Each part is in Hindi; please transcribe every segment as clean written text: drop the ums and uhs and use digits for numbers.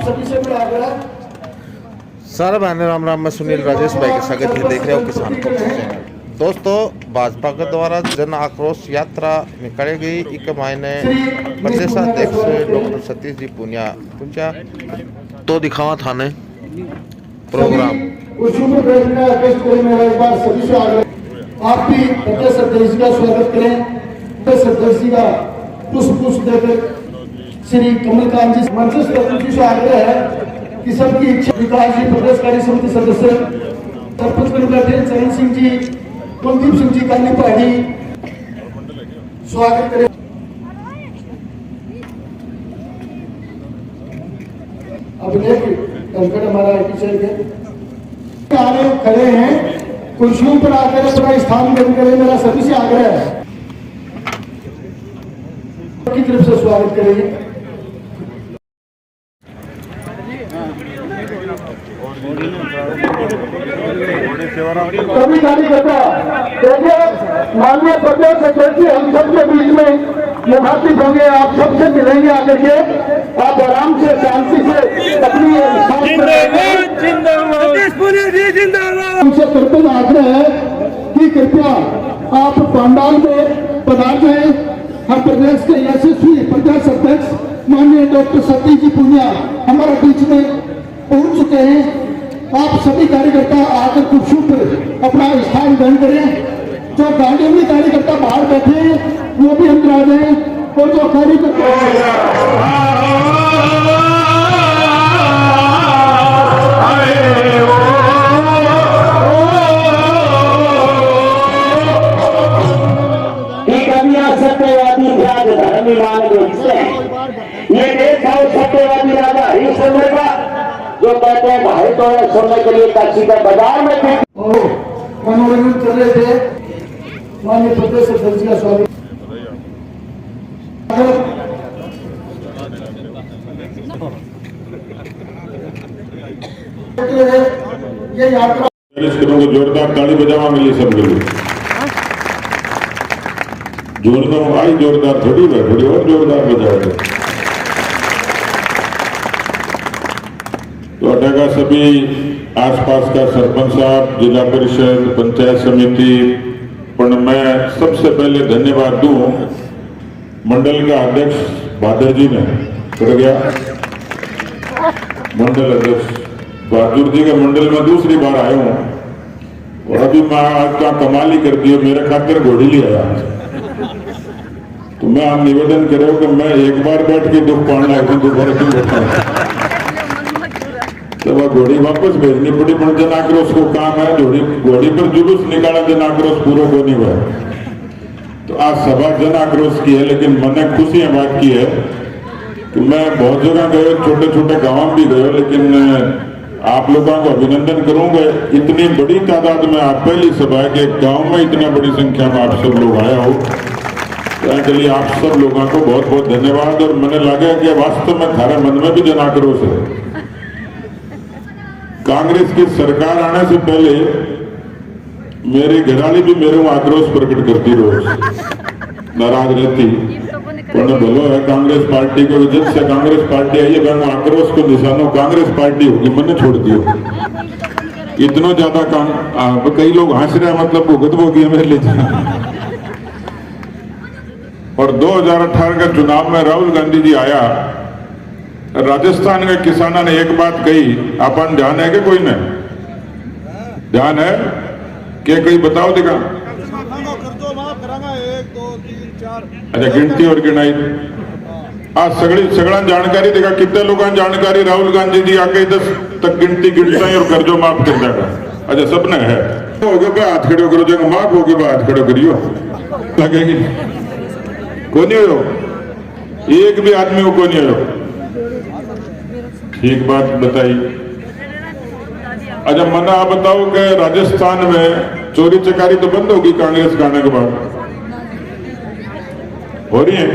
सभी से मेरा आग्रह। सारा बहन राम राम, मैं सुनील राजेश भाई के स्वागत है। देख रहे हो किसान पक्ष चैनल। दोस्तों, भाजपा के द्वारा जन आक्रोश यात्रा निकाली गई। एक महीने प्रदेशाध्यक्ष डॉक्टर सतीश जी पुनिया तो दिखावा थाने प्रोग्राम सभी से आग्रह, आप भी प्रदेश अध्यक्ष का स्वागत करें। प्रदेश अध्यक्ष जी का पुष्प देकर श्री कमलकांत जी मंच जी से आग्रह है कि सबकी इच्छा विकास जी प्रदेश कार्य समिति सदस्य सरपंच बन बैठे चरण सिंह जी, कुलदीप सिंह जी काली पहाड़ी स्वागत करें। अभिलेख कंकड़ हमारा आगे खड़े हैं, कुर्सियों पर आकर अपना स्थान ग्रहण करें। मेरा सभी से आग्रह है की तरफ से स्वागत करेंगे। सभी कार्यकर्ता देखिए, माननीय प्रदेश अध्यक्ष हम सबके बीच में मुखातिब होंगे, आप सबसे मिलेंगे आकर के। आप आराम से शांति से अपनी हमसे कृपया आग्रह है कि कृपया आप पंडाल में पधार जाएं। हम प्रदेश के यशस्वी प्रदेश अध्यक्ष माननीय डॉक्टर सतीश जी पुनिया हमारे बीच में पहुंच चुके हैं। आप सभी कार्यकर्ता आकर कुर्सियों पर अपना स्थान ग्रहण करें। जो गाड़ियों में कार्यकर्ता बाहर बैठे हैं वो भी अंदर आ जाए, और जो कार्यकर्ता सत्यवादी ध्यान धर्म मान ये देश है सत्यवादी राजा हरिश्चंद्र का, जो कहते हैं भाई तो सोने के लिए काशी का बाजार में थे। मनोरंजन कर रहे थे। माननीय प्रदेश अध्यक्ष का स्वागत। ये यात्रा जोरदार ताली बजावा मिली सबके लिए। जोरदार आई, जोरदार थोड़ी है, थोड़ी और जोरदार बजाओगे तो अटेगा सभी आसपास का सरपंच साहब, जिला परिषद, पंचायत समिति। पर मैं सबसे पहले धन्यवाद दूं मंडल का अध्यक्ष बहादुर जी ने कर गया। मंडल अध्यक्ष बहादुर जी के मंडल में दूसरी बार आया हूं और अभी मैं आज का कमाल ही कर दी, मेरे खातिर घोड़ी ले आया। तो मैं आप निवेदन करो कि मैं एक बार बैठ के दुख पाना है, दोबारा क्यों बैठा हूं? तो वह घोड़ी वापस भेजनी पड़ी। पर जन आक्रोश को काम है, घोड़ी पर जुलूस निकाला, जन आक्रोश पूरा को नहीं हुआ। तो आज सभा जन आक्रोश की है, लेकिन मैंने खुशी बात की है कि मैं बहुत जगह गए, छोटे छोटे गांव भी गए, लेकिन आप लोगों को अभिनंदन करूंगा। इतनी बड़ी तादाद में आप पहली सभा है कि गांव में इतना बड़ी संख्या में आप सब लोग आया हो, के लिए आप सब लोगों को बहुत बहुत धन्यवाद। और मैंने लगा कि वास्तव में थारे मन में भी जन आक्रोश है। कांग्रेस की सरकार आने से पहले मेरी घराली भी मेरे को आक्रोश प्रकट करती, रोज नाराज रहती। बोलो है कांग्रेस पार्टी को, जब से कांग्रेस पार्टी आई है आक्रोश को निशानो कांग्रेस पार्टी होगी, मैंने छोड़ दियो। इतना ज्यादा कई लोग हंस रहे, मतलब भुगत भोगी मेरे लिए। और 2018 के चुनाव में राहुल गांधी जी आया, राजस्थान के किसानों ने एक बात कही, अपन ध्यान है कि कोई ने ध्यान है कि कहीं बताओ दिखा। 1 2 3 4 अच्छा, गिनती और गिनाई आज सगड़ा जानकारी देगा। कितने लोगों ने जानकारी राहुल गांधी जी आके 10 तक गिनती गिनता है और कर्जो माफ कर देगा। अच्छा, सबने है हो गया, हाथ खड़े करो, जगह माफ होगी, हाथ खड़े करियो, लगेगी को नहीं हो, एक भी आदमी को नहीं हो। ठीक बात बताई। अच्छा, मना आप बताओ कि राजस्थान में चोरी चकारी तो बंद होगी कांग्रेस के आने के बाद? हो रही है?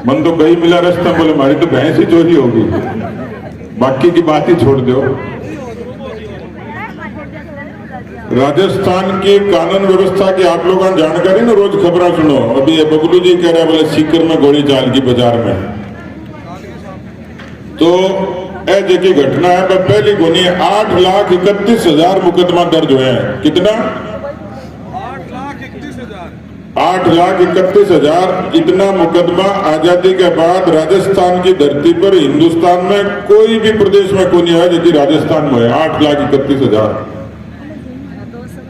मन तो कहीं मिला रास्ता, बोले हमारी तो भैंस ही चोरी होगी, बाकी की बात ही छोड़ दो। राजस्थान की कानून व्यवस्था की आप लोगों ने जानकारी ना, रोज खबर सुनो। अभी ये बबलू जी कह रहे हैं बोले सीकर में गोली चाल की बाजार में, तो ए जैसी घटना है पर पहली गोनी 8,31,000 मुकदमा दर्ज हुए हैं। कितना? 8,31,000 इतना मुकदमा आजादी के बाद राजस्थान की धरती पर हिंदुस्तान में कोई भी प्रदेश में कोई नहीं है जो कि राजस्थान में है। 8,31,000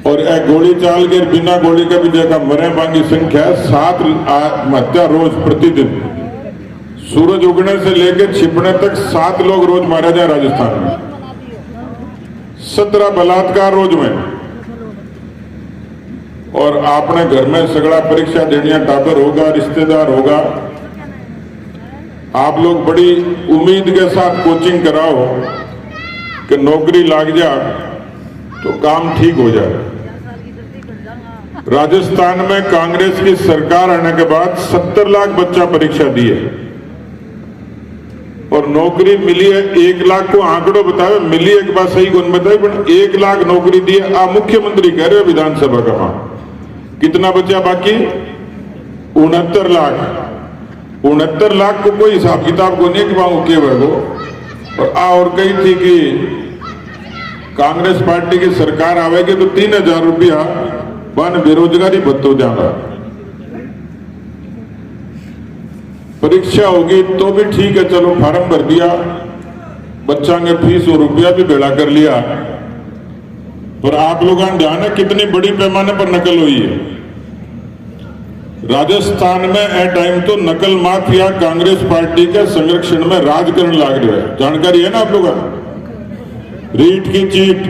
और एक गोली चाल के बिना गोली का भी जगह मरे बांगी संख्या 7 हत्या रोज प्रतिदिन। सूरज उगने से लेकर छिपने तक 7 लोग रोज मारे जाए राजस्थान में। 17 बलात्कार रोज में। और आपने घर में सगड़ा परीक्षा देनी है, टाबर होगा, रिश्तेदार होगा, आप लोग बड़ी उम्मीद के साथ कोचिंग कराओ कि नौकरी लग जा तो काम ठीक हो जाए। राजस्थान में कांग्रेस की सरकार आने के बाद 70 लाख बच्चा परीक्षा दिए और नौकरी मिली है 1 लाख को। आंकड़ों बताए मिली एक बात सही कौन बताए, पर 1 लाख नौकरी दी है। आप मुख्यमंत्री कह रहे हो विधानसभा का, वहां कितना बचा बाकी? 69 लाख। 69 लाख को कोई हिसाब किताब को नहीं कि वहां के वो और कही थी कि कांग्रेस पार्टी की सरकार आवेगी तो 3,000 रुपया वन बेरोजगारी भत्तो जाएगा। परीक्षा होगी तो भी ठीक है, चलो फार्म भर दिया, बच्चा के फीस और रुपया भी भेड़ा कर लिया। पर आप लोगों का ध्यान है कितनी बड़ी पैमाने पर नकल हुई है राजस्थान में। ए टाइम तो नकल माफिया कांग्रेस पार्टी के संरक्षण में राज करने लग रहे हैं। जानकारी है ना आप लोगों को? रीट की चीट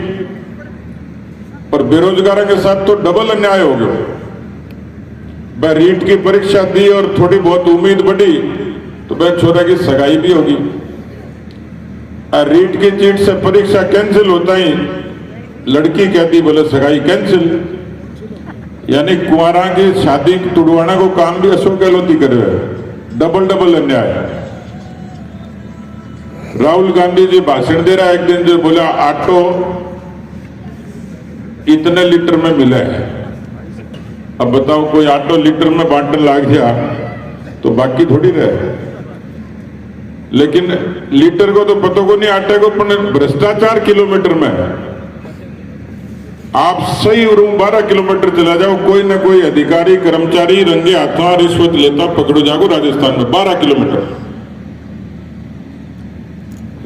और बेरोजगारों के साथ तो डबल अन्याय हो गया। वह रीट की परीक्षा दी और थोड़ी बहुत उम्मीद बढ़ी तो वह छोरा की सगाई भी होगी। रीट की चीट से परीक्षा कैंसिल होता ही लड़की कहती बोले सगाई कैंसिल। यानी कुंवारा की शादी तुड़वाने को काम भी अशोक गहलोत ही कर रहे हैं। डबल अन्याय। राहुल गांधी जी भाषण दे रहा है एक दिन, जो बोला ऑटो इतने लीटर में मिला है। अब बताओ कोई ऑटो लीटर में बांटने लग गया तो बाकी थोड़ी रहे। लेकिन लीटर को तो पता को नहीं, आटे को, पर भ्रष्टाचार किलोमीटर में है। आप सही रूम 12 किलोमीटर चला जाओ, कोई ना कोई अधिकारी कर्मचारी रंगे हाथों रिश्वत लेता पकड़ो जाओ। राजस्थान में 12 किलोमीटर।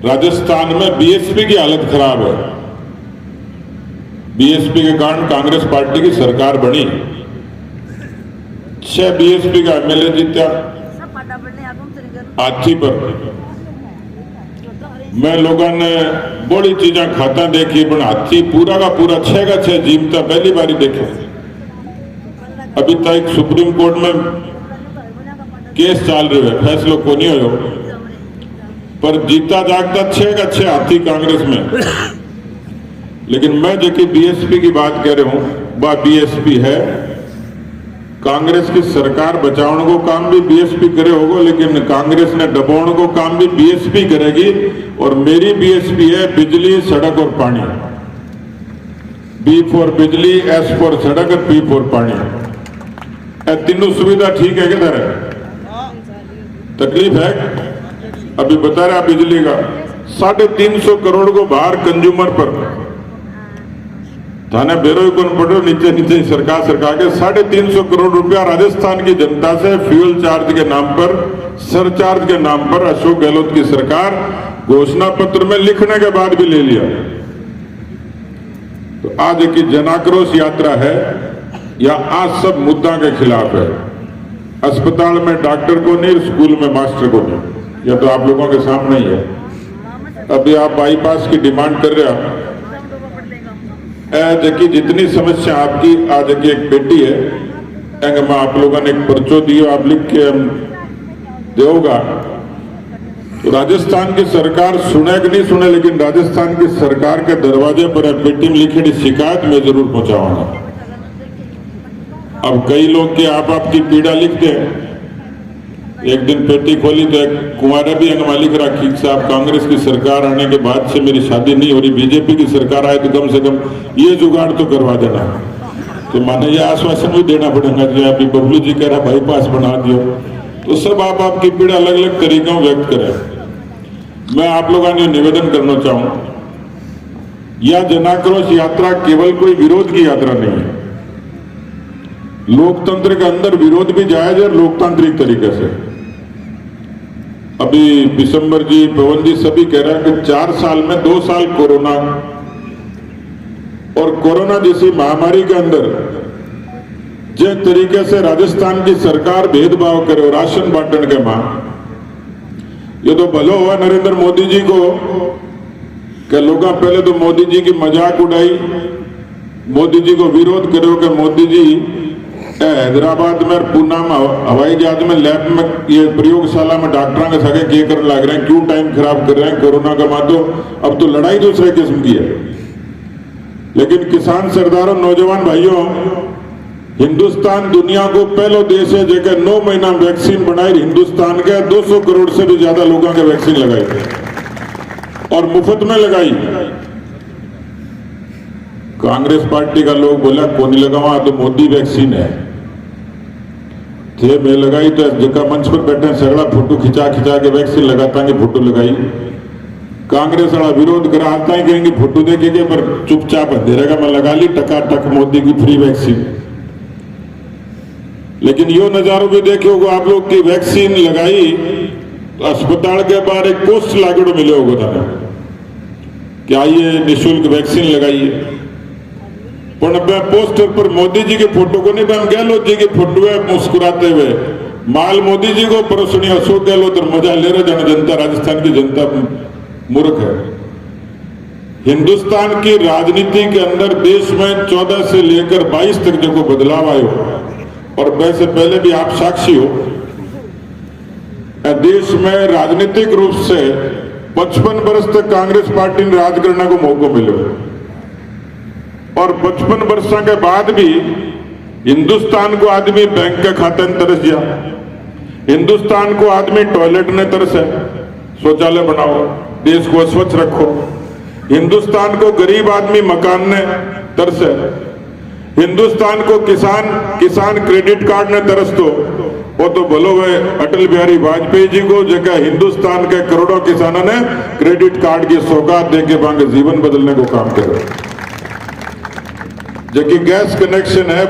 राजस्थान में बीएसपी की हालत खराब है। बीएसपी के कारण कांग्रेस पार्टी की सरकार बनी। 6 बीएसपी का एमएलए जीता हाथी पर। मैं लोगों ने बड़ी चीजें खाता देखी, पर हाथी पूरा का पूरा 6 का 6 जीमता पहली बारी देखे। अभी तक सुप्रीम कोर्ट में केस चल रहे हैं, फैसलो को नहीं हो, पर जीता जागता 6 का 6 हाथी कांग्रेस में। लेकिन मैं जो कि बीएसपी की बात कह रहा हूं वह बीएसपी है। कांग्रेस की सरकार बचाने को काम भी बीएसपी करे होगा, लेकिन कांग्रेस ने दबाने को काम भी बीएसपी करेगी। और मेरी बीएसपी है बिजली, सड़क और पानी। बी फॉर बिजली, एस फॉर सड़क और पी फॉर पानी। तीनों सुविधा ठीक है किधर है? तकलीफ है। अभी बता रहा बिजली का 350 करोड़ को बाहर कंज्यूमर पर थाने बेरोई कौन पड़ो, नीचे नीचे सरकार के 350 करोड़ रुपया राजस्थान की जनता से फ्यूल चार्ज के नाम पर, सरचार्ज के नाम पर अशोक गहलोत की सरकार घोषणा पत्र में लिखने के बाद भी ले लिया। तो आज की जनाक्रोश यात्रा है या आज सब मुद्दा के खिलाफ है। अस्पताल में डॉक्टर को नहीं, स्कूल में मास्टर को नहीं। यह तो आप लोगों के सामने ही है। अभी आप बाईपास की डिमांड कर रहे हो। जबकि जितनी समस्या आपकी, आज की एक बेटी है, मैं आप लोगों ने एक पर्चो दियो, आप लिख के हम देगा। तो राजस्थान की सरकार सुने कि नहीं सुने, लेकिन राजस्थान की सरकार के दरवाजे पर बेटी में लिखी शिकायत मैं जरूर पहुंचाऊंगा। अब कई लोग की आप आपकी पीड़ा लिखते हैं। एक दिन पेटी खोली तो एक कुंवारा भी अंगमा लिख रखी साहब, कांग्रेस की सरकार आने के बाद से मेरी शादी नहीं हो रही, बीजेपी की सरकार आए तो कम से कम ये जुगाड़ तो करवा देना। तो माने ये आश्वासन भी देना पड़ेगा कि अभी बबलू जी कह रहा बाईपास बना दियो। तो सब आप आपकी पीड़ा अलग अलग तरीकों व्यक्त करें। मैं आप लोगों ने निवेदन करना चाहूं, यह जन आक्रोश यात्रा केवल कोई विरोध की यात्रा नहीं है। लोकतंत्र के अंदर विरोध भी जायज है लोकतांत्रिक तरीके से। अभी बिशंबर जी, पवन जी सभी कह रहे हैं कि 4 साल में 2 साल कोरोना, और कोरोना जैसी महामारी के अंदर जिस तरीके से राजस्थान की सरकार भेदभाव करे और राशन बांटने के मां, ये तो भलो हुआ नरेंद्र मोदी जी को कि लोग पहले तो मोदी जी की मजाक उड़ाई, मोदी जी को विरोध करो कि मोदी जी हैदराबाद में और पूना में हवाई जहाज में लैब में ये प्रयोगशाला में डॉक्टर के सगे क्या करने लग रहे हैं, क्यों टाइम खराब कर रहे हैं कोरोना का मातो। अब तो लड़ाई दूसरे किस्म की है। लेकिन किसान सरदारों, नौजवान भाइयों, हिंदुस्तान दुनिया को पहला देश है जेके 9 महीना वैक्सीन बनाई। हिंदुस्तान के 200 करोड़ से भी ज्यादा लोगों के वैक्सीन लगाई और मुफ्त में लगाई। कांग्रेस पार्टी का लोग बोला को नहीं लगावा, तो मोदी वैक्सीन है थे मैं लगाई। तो जगह मंच पर बैठे सगड़ा फोटो खिंचा खिंचा के वैक्सीन लगाता कि फोटो लगाई। कांग्रेस वाला विरोध करा आता है, कहेंगे फोटो देखेंगे पर चुपचाप अंधे रहेगा, मैं लगा ली टकाटक मोदी की फ्री वैक्सीन। लेकिन यो नजारों भी देखे होगा आप लोग की वैक्सीन लगाई तो अस्पताल के बाहर एक पोस्ट लागड़ो मिले होगा था कि आइए निःशुल्क वैक्सीन लगाइए। पर पोस्टर पर मोदी जी के फोटो को नहीं, हम गहलोत जी के फोटो है मुस्कुराते हुए। माल मोदी जी को परोसनी अशोक गहलोत और मजा ले रहे जन जनता, राजस्थान की जनता मूर्ख है। हिंदुस्तान की राजनीति के अंदर देश में 14 से लेकर 22 तक जो बदलाव आयो, और वैसे पहले भी आप साक्षी हो, देश में राजनीतिक रूप से 55 वर्ष तक कांग्रेस पार्टी ने राज करने को मौका मिले, और 55 वर्षों के बाद भी हिंदुस्तान को आदमी बैंक के खाते में तरस गया, हिंदुस्तान को आदमी टॉयलेट में तरस है, शौचालय बनाओ, देश को स्वच्छ रखो। हिंदुस्तान को गरीब आदमी मकान ने तरस है, हिंदुस्तान को किसान क्रेडिट कार्ड ने तरस दो। वो तो बोलो वे अटल बिहारी वाजपेयी जी को, जगह हिंदुस्तान के करोड़ों किसानों ने क्रेडिट कार्ड की सौगात देके बांगे जीवन बदलने को काम करे। जबकि गैस कनेक्शन है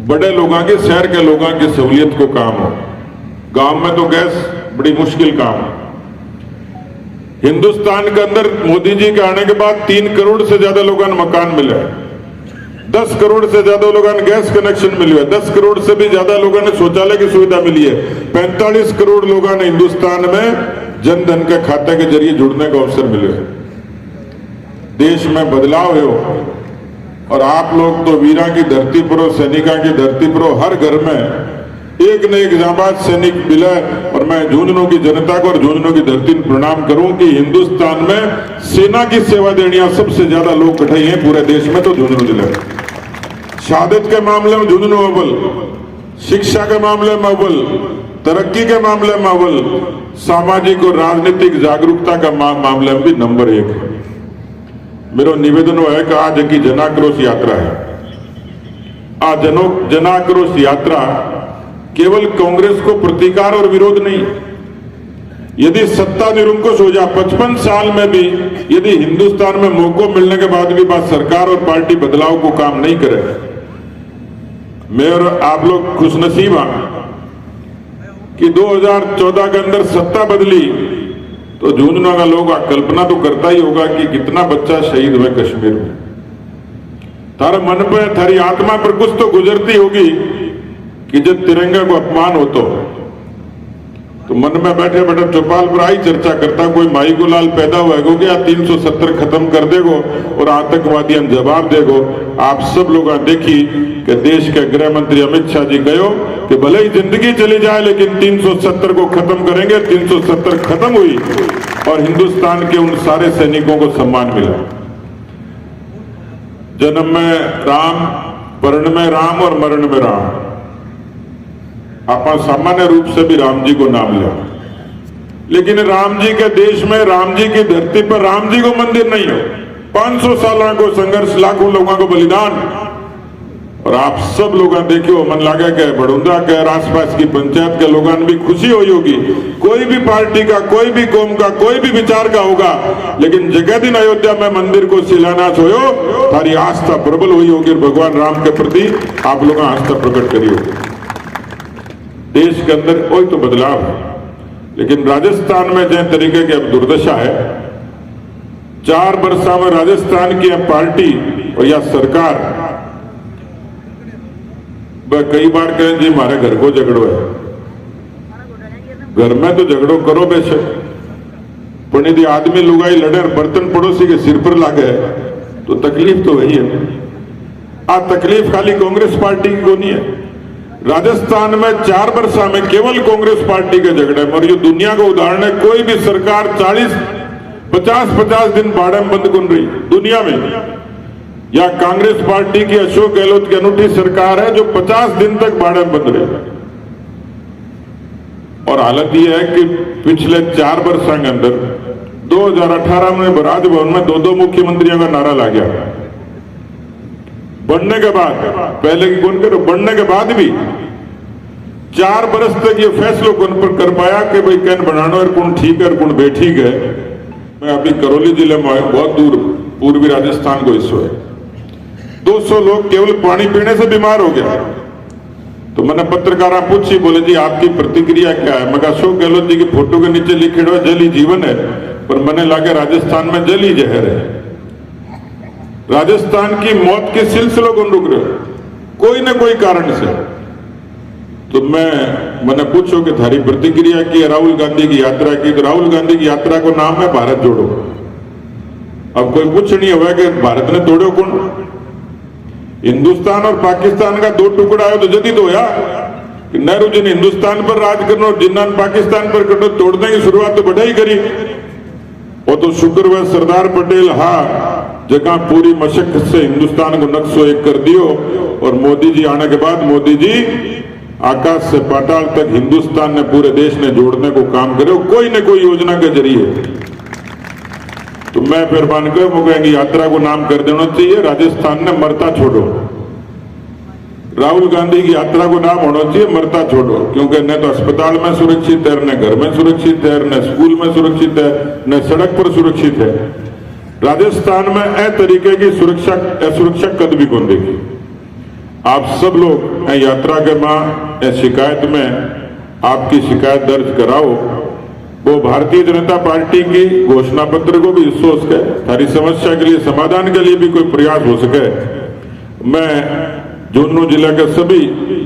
बड़े लोगों के, शहर के लोगों की सहूलियत को काम हो, गांव में तो गैस बड़ी मुश्किल काम है। हिंदुस्तान के अंदर मोदी जी के आने के बाद 3 करोड़ से ज्यादा लोगों ने मकान मिले, 10 करोड़ से ज्यादा लोगों ने गैस कनेक्शन मिले, 10 करोड़ से भी ज्यादा लोगों ने शौचालय की सुविधा मिली है, 45 करोड़ लोगों ने हिंदुस्तान में जन धन के खाते के जरिए जुड़ने का अवसर मिले। देश में बदलाव हो, और आप लोग तो वीरा की धरती पर हो, सैनिका की धरती पर हो, हर घर में एक न एक जाबाज सैनिक मिला। और मैं झुंझुनू की जनता को और झुंझुनू की धरती में प्रणाम करूं कि हिंदुस्तान में सेना की सेवा देने सबसे ज्यादा लोग कठाई हैं पूरे देश में, तो झुंझुनू जिले में। शहादत के मामले में झुंझुनू अव्वल, शिक्षा के मामले में अव्वल, तरक्की के मामले में अव्वल, सामाजिक और राजनीतिक जागरूकता का मामले में भी नंबर 1 है। मेरा निवेदन है कि आज की जनाक्रोश यात्रा है, आज जनाक्रोश यात्रा केवल कांग्रेस को प्रतिकार और विरोध नहीं। यदि सत्ता निरंकुश हो जाए 55 साल में भी, यदि हिंदुस्तान में मौका मिलने के बाद भी बात सरकार और पार्टी बदलाव को काम नहीं करे, मैं और आप लोग खुशनसीब हैं कि 2014 के अंदर सत्ता बदली तो झुंझुनू का लोग कल्पना तो करता ही होगा कि कितना बच्चा शहीद हुए कश्मीर में। थारे मन पे, थारी आत्मा पर कुछ तो गुजरती होगी कि जब तिरंगे को अपमान हो तो मन में बैठे बैठे चौपाल पर आई चर्चा करता, कोई माई गुलाल पैदा हुआ है क्या 370 खत्म कर देगो और आतंकवादियों जवाब देगो। आप सब लोग देखी कि देश के गृह मंत्री अमित शाह जी गयो कि भले ही जिंदगी चली जाए लेकिन 370 को खत्म करेंगे। 370 खत्म हुई और हिंदुस्तान के उन सारे सैनिकों को सम्मान मिला। जन्म में राम, पर्ण में राम और मरण में राम। आप सामान्य रूप से भी राम जी को नाम लिया, लेकिन राम जी के देश में, राम जी की धरती पर राम जी को मंदिर नहीं हो। 500 साल को संघर्ष, लाखों लोगों को बलिदान, और आप सब लोग देखियो मन लागे के बड़ौदा के और आसपास की पंचायत के लोगों भी खुशी हुई होगी। कोई भी पार्टी का, कोई भी कौम का, कोई भी विचार का होगा, लेकिन जगह दिन अयोध्या में मंदिर को शिलान्यास हो, थारी आस्था प्रबल हुई होगी और भगवान राम के प्रति आप लोग आस्था प्रकट करी होगी। देश के अंदर कोई तो बदलाव है, लेकिन राजस्थान में जिस तरीके की अब दुर्दशा है, 4 वर्षों में राजस्थान की पार्टी और या सरकार कई बार कहें जी हमारे घर को झगड़ो है, घर में तो झगड़ो करो बेशक, पर यदि आदमी लुगाई लड़े और बर्तन पड़ोसी के सिर पर लागे तो तकलीफ तो वही है। आ तकलीफ खाली कांग्रेस पार्टी की को नहीं है। राजस्थान में 4 वर्षों में केवल कांग्रेस पार्टी के झगड़े, और ये दुनिया का उदाहरण है, कोई भी सरकार 50 दिन बाड़े में बंद कर रही दुनिया में, या कांग्रेस पार्टी की अशोक गहलोत की अनूठी सरकार है जो 50 दिन तक बाड़े में बंद रही। और हालत यह है कि पिछले 4 वर्षों के अंदर 2018 में राजभवन में 2 मुख्यमंत्रियों का नारा लग गया। बनने के बाद, पहले की कौन करो, बनने के बाद भी 4 वर्ष तक ये फैसला कौन पर कर पाया कि भाई कैन बनाना और कौन ठीक है और कौन बेठीक है। मैं अभी करौली जिले में आया, बहुत दूर पूर्वी राजस्थान को हिस्सा है, 200 लोग केवल पानी पीने से बीमार हो गया। तो मैंने पत्रकारा पूछी, बोले जी आपकी प्रतिक्रिया क्या है। मैं अशोक गहलोत जी की फोटो के नीचे लिखे हुआ जल ही जीवन है, पर मैंने लगा राजस्थान में जल ही जहर है। राजस्थान की मौत के सिलसिलों को रुक रहे कोई न कोई कारण से। तो मैंने पूछो कि थारी प्रतिक्रिया की, राहुल गांधी की यात्रा की, तो राहुल गांधी की यात्रा को नाम है भारत जोड़ो। अब कोई पूछ नहीं हुआ कि भारत ने तोड़ो कौन, हिंदुस्तान और पाकिस्तान का 2 टुकड़ा है तो जदीद होया कि नेहरू जी ने हिंदुस्तान पर राज करना और जिन्ना पाकिस्तान पर करना, तोड़ने की शुरुआत तो बढ़ा ही करी। वो तो शुक्र हुआ सरदार पटेल जगह पूरी मशक्कत से हिंदुस्तान को नक्शो एक कर दियो, और मोदी जी आने के बाद मोदी जी आकाश से पाताल तक हिंदुस्तान ने, पूरे देश ने जोड़ने को काम करे कोई न कोई योजना के जरिए। तो मैं फिर मान कर वो कहेंगे यात्रा को नाम कर देना चाहिए राजस्थान ने मरता छोड़ो। राहुल गांधी की यात्रा को नाम होना चाहिए मरता छोड़ो, क्योंकि न तो अस्पताल में सुरक्षित है, न घर में सुरक्षित है, न स्कूल में सुरक्षित है, न सड़क पर सुरक्षित है। राजस्थान में ए तरीके की सुरक्षा कद भी कौन देखी। आप सब लोग यात्रा के मां शिकायत में आपकी शिकायत दर्ज कराओ, वो भारतीय जनता पार्टी की घोषणा पत्र को भी सोच के सारी समस्या के लिए समाधान के लिए भी कोई प्रयास हो सके। मैं झुंझुनू जिला के सभी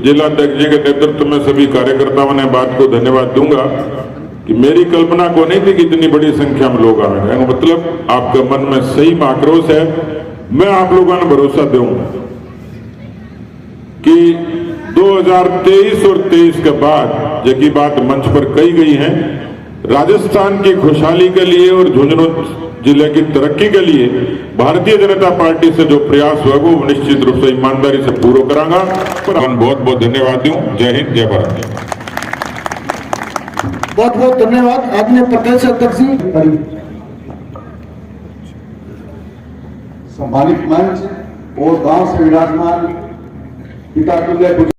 जिलाध्यक्ष जी के नेतृत्व में सभी कार्यकर्ताओं ने बात को धन्यवाद दूंगा कि मेरी कल्पना को नहीं थी कि इतनी बड़ी संख्या में लोग आएंगे। मतलब आपके मन में सही आक्रोश है। मैं आप लोगों को भरोसा दूंगा कि 2023 और 23 के बाद जो की बात मंच पर कही गई है, राजस्थान की खुशहाली के लिए और झुंझुनू जिले की तरक्की के लिए भारतीय जनता पार्टी से जो प्रयास हुआ वो निश्चित रूप से ईमानदारी से पूरा करांगा। पर हम बहुत बहुत धन्यवाद दूं। जय हिंद, जय भारत। बहुत बहुत धन्यवाद आदरणीय प्रदेश अध्यक्ष जी। सम्मानित मंच और गांव से विराजमान पिता तुल्य